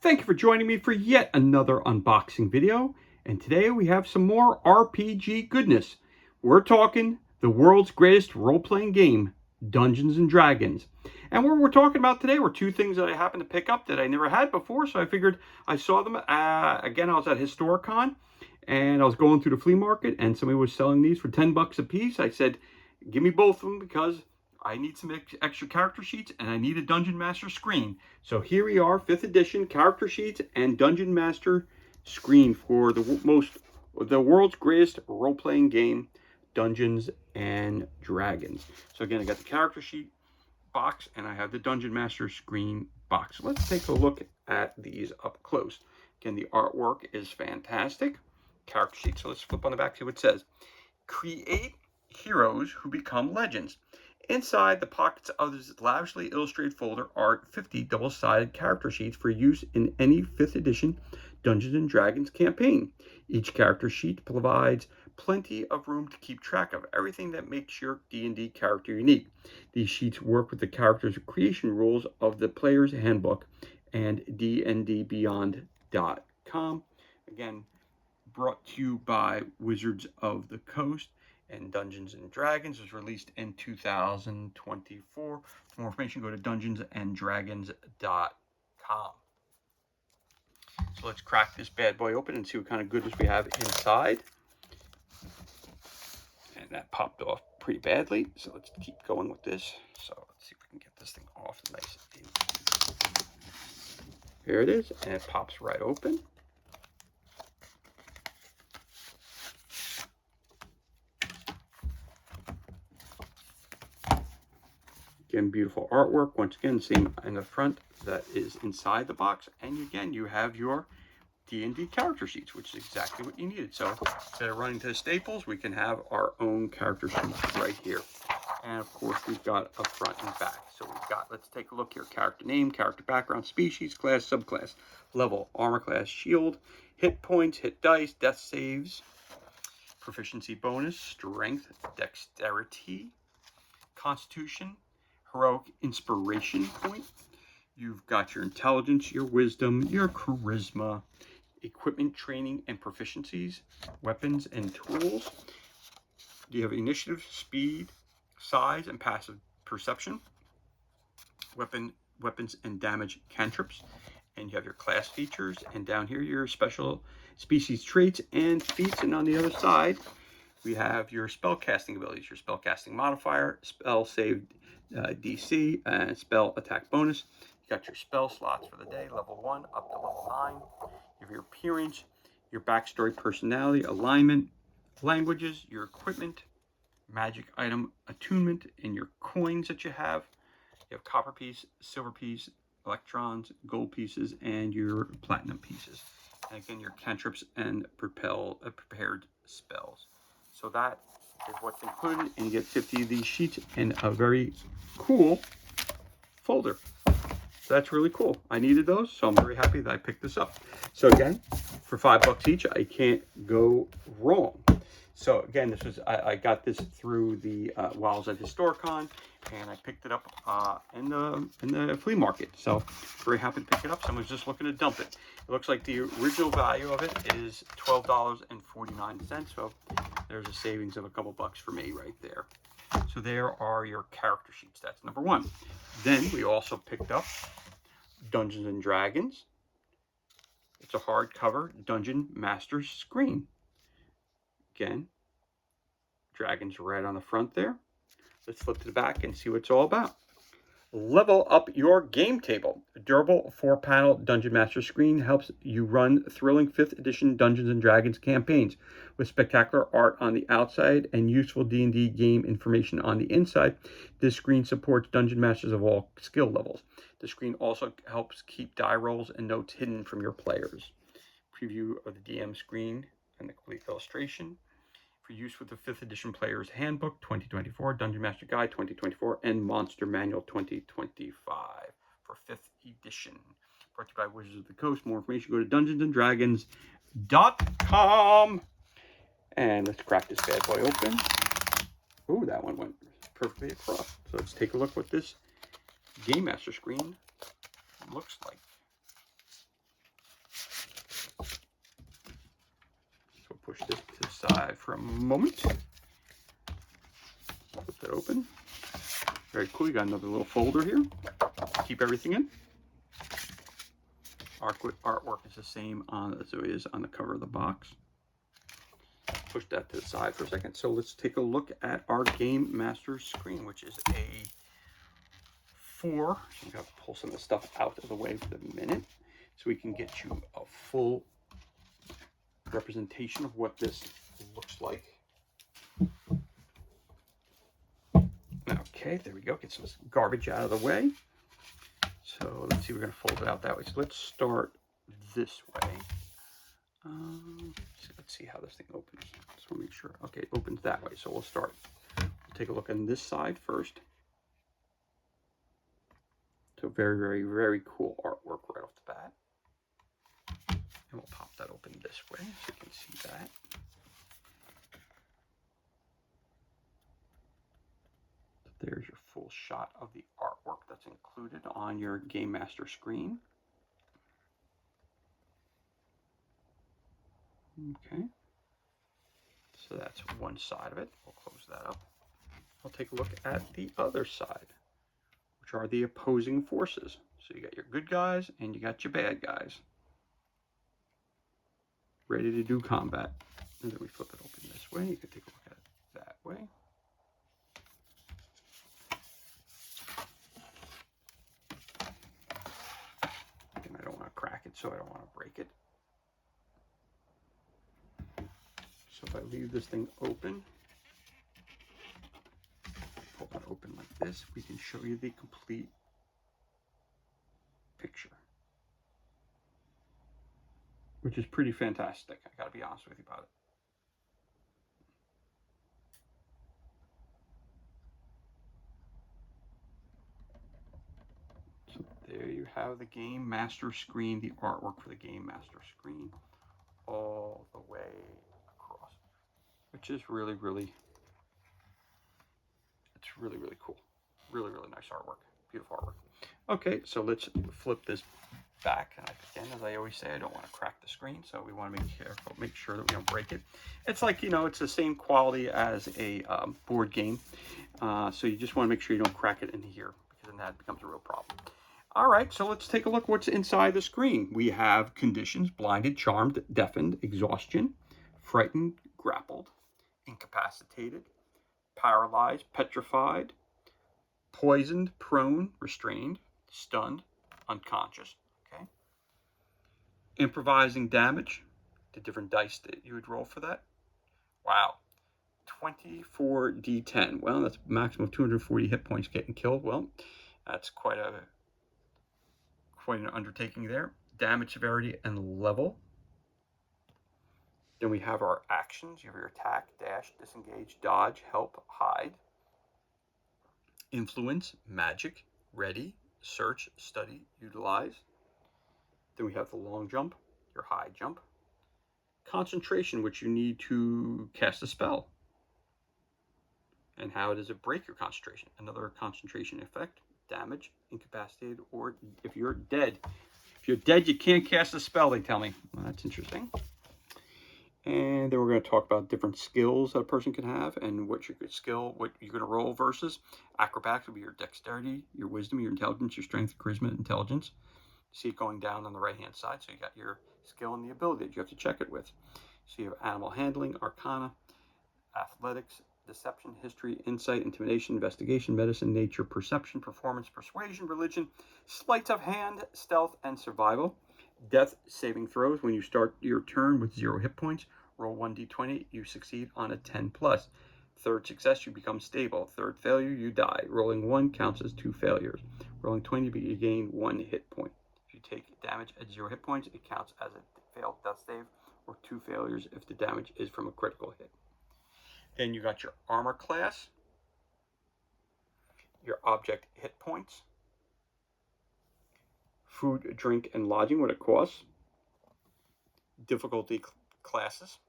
Thank you for joining me for yet another unboxing video. And today we have some more RPG goodness. We're talking the world's greatest role-playing game, Dungeons & Dragons. And what we're talking about today were two things that I happened to pick up that I never had before. So I figured I saw them. Again, I was at Historicon and I was going through the flea market and somebody was selling these for 10 bucks a piece. I said, give me both of them because I need some extra character sheets and I need a Dungeon Master screen. So here we are, 5th edition character sheets and Dungeon Master screen for the world's greatest role-playing game, Dungeons and Dragons. So again, I got the character sheet box and I have the Dungeon Master screen box. Let's take a look at these up close. Again, the artwork is fantastic. Character sheet. So let's flip on the back, see what it says. Create heroes who become legends. Inside the pockets of this lavishly illustrated folder are 50 double-sided character sheets for use in any 5th edition Dungeons & Dragons campaign. Each character sheet provides plenty of room to keep track of everything that makes your D&D character unique. These sheets work with the character's creation rules of the Player's Handbook and dndbeyond.com. Again, brought to you by Wizards of the Coast. And Dungeons & Dragons was released in 2024. For more information, go to dungeonsanddragons.com. So let's crack this bad boy open and see what kind of goodness we have inside. And that popped off pretty badly, so let's keep going with this. So let's see if we can get this thing off nice and easy. Here it is, and it pops right open. Again, beautiful artwork. Once again, same in the front that is inside the box. And again, you have your D&D character sheets, which is exactly what you needed. So instead of running to the Staples, we can have our own character sheets right here. And of course, we've got a front and back. So we've got, let's take a look here. Character name, character background, species, class, subclass, level, armor class, shield, hit points, hit dice, death saves, proficiency bonus, strength, dexterity, constitution, heroic inspiration point. You've got your intelligence, your wisdom, your charisma, equipment, training, and proficiencies, weapons and tools. You have initiative, speed, size, and passive perception, weapons and damage cantrips, and you have your class features, and down here your special species traits and feats, and on the other side we have your spell casting abilities, your spell casting modifier, spell save DC, and spell attack bonus. You got your spell slots for the day, level 1 up to level 9. You have your appearance, your backstory, personality, alignment, languages, your equipment, magic item attunement, and your coins that you have. You have copper piece, silver piece, electrons, gold pieces, and your platinum pieces. And again, your cantrips and prepared spells. So that is what's included, and you get 50 of these sheets in a very cool folder. So that's really cool. I needed those, so I'm very happy that I picked this up. So again, for $5 each, I can't go wrong. So again, this was I got this through the while I was at Historicon, and I picked it up in the flea market. So very happy to pick it up. Someone's just looking to dump it. It looks like the original value of it is $12.49. So there's a savings of a couple bucks for me right there. So there are your character sheets. That's number 1. Then we also picked up Dungeons and Dragons. It's a hardcover Dungeon Master screen. Again, dragons right on the front there. Let's flip to the back and see what it's all about. Level up your game table. A durable 4-panel Dungeon Master screen helps you run thrilling 5th edition Dungeons & Dragons campaigns. With spectacular art on the outside and useful D&D game information on the inside, this screen supports Dungeon Masters of all skill levels. The screen also helps keep die rolls and notes hidden from your players. Preview of the DM screen and the complete illustration. For use with the 5th edition Player's Handbook 2024, Dungeon Master Guide 2024, and Monster Manual 2025 for 5th edition. Brought to you by Wizards of the Coast. More information, go to dungeonsanddragons.com. And let's crack this bad boy open. Ooh, that one went perfectly across. So let's take a look what this Game Master screen looks like. push this to the side for a moment. Flip that open. Very cool. You got another little folder here. Keep everything in. Artwork is the same as it is on the cover of the box. Push that to the side for a second. So let's take a look at our Game Master screen, which is a 4. So I'm going to pull some of the stuff out of the way for the minute so we can get you a full representation of what this looks like. Okay, there we go. Get some garbage out of the way. So let's see, we're going to fold it out that way. So let's start this way. Let's see how this thing opens. Just want to make sure. Okay, it opens that way. So we'll start. We'll take a look on this side first. So very, very, very cool artwork right off the bat. And we'll pop that open this way so you can see that. There's your full shot of the artwork that's included on your Game Master screen. Okay, so that's one side of it. We'll close that up. We'll take a look at the other side, which are the opposing forces. So you got your good guys and you got your bad guys ready to do combat. And then we flip it open this way. You can take a look at it that way. And I don't want to crack it, so I don't want to break it. So if I leave this thing open, pull it open like this, we can show you the complete picture, which is pretty fantastic. I gotta be honest with you about it. So there you have the Game Master screen, the artwork for the Game Master screen, all the way across, which is really, really, it's really, really cool. Really, really nice artwork. Beautiful artwork. Okay, so let's flip this back. And again, as I always say, I don't want to crack the screen, so we want to make sure that we don't break it. It's like, you know, it's the same quality as a board game. So you just want to make sure you don't crack it in here, because then that becomes a real problem. All right, so let's take a look what's inside the screen. We have conditions: blinded, charmed, deafened, exhaustion, frightened, grappled, incapacitated, paralyzed, petrified, poisoned, prone, restrained, stunned, unconscious. Okay. Improvising damage, the different dice that you would roll for that. Wow. 24d10. Well, that's a maximum of 240 hit points getting killed. Well, that's quite an undertaking there. Damage severity and level. Then we have our actions. You have your attack, dash, disengage, dodge, help, hide. Influence, magic, ready, search, study, utilize. Then we have the long jump, your high jump. Concentration, which you need to cast a spell. And how does it break your concentration? Another concentration effect, damage, incapacitated, or if you're dead. If you're dead, you can't cast a spell, they tell me. Well, that's interesting. And then we're going to talk about different skills that a person can have and what your what you're going to roll versus. Acrobatics will be your dexterity, your wisdom, your intelligence, your strength, charisma, intelligence. See it going down on the right-hand side. So you got your skill and the ability that you have to check it with. So you have animal handling, arcana, athletics, deception, history, insight, intimidation, investigation, medicine, nature, perception, performance, persuasion, religion, sleight of hand, stealth, and survival. Death saving throws. When you start your turn with 0 hit points, roll 1d20, you succeed on a 10 plus. Third success, you become stable. Third failure, you die. Rolling 1 counts as 2 failures. Rolling 20, you gain 1 hit point. If you take damage at 0 hit points, it counts as a failed death save, or 2 failures if the damage is from a critical hit. Then you got your armor class, your object hit points, food, drink, and lodging, what it costs, difficulty classes,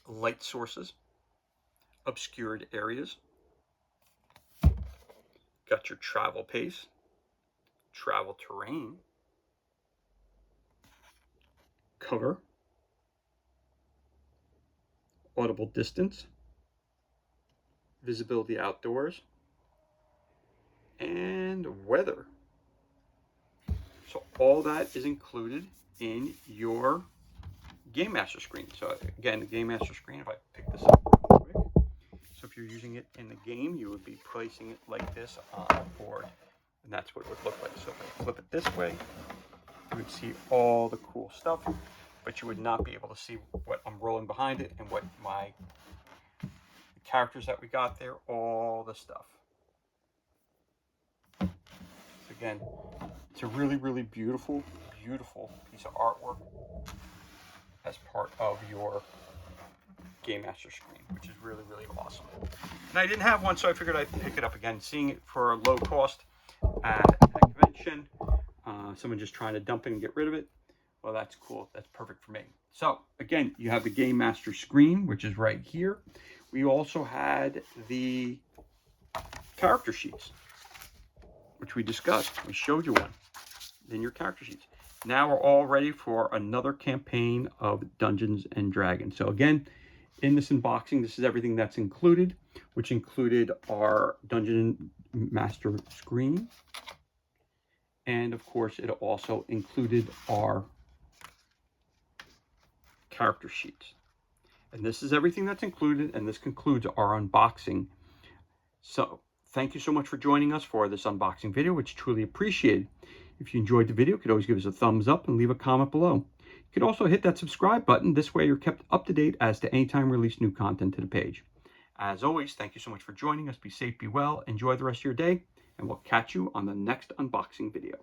light sources, obscured areas, got your travel pace, travel terrain, cover, audible distance, visibility outdoors, and weather. So all that is included in your Game Master screen. So again, the Game Master screen, if I pick this up real quick. So if you're using it in the game, you would be placing it like this on the board. And that's what it would look like. So if I flip it this way, you would see all the cool stuff, but you would not be able to see what I'm rolling behind it and what the characters that we got there, all the stuff. So again, it's a really, really beautiful, beautiful piece of artwork as part of your Game Master screen, which is really, really awesome. And I didn't have one, so I figured I'd pick it up again. Seeing it for a low cost at a convention, someone just trying to dump it and get rid of it, well, that's cool. That's perfect for me. So again, you have the Game Master screen, which is right here. We also had the character sheets, which we discussed. We showed you one. Then your character sheets. Now we're all ready for another campaign of Dungeons and Dragons. So again, in this unboxing, this is everything that's included, which included our Dungeon Master screen. And of course, it also included our character sheets. And this is everything that's included, and this concludes our unboxing. So thank you so much for joining us for this unboxing video, which is truly appreciated. If you enjoyed the video, you could always give us a thumbs up and leave a comment below. You could also hit that subscribe button. This way you're kept up to date as to any time we release new content to the page. As always, thank you so much for joining us. Be safe, be well, enjoy the rest of your day, and we'll catch you on the next unboxing video.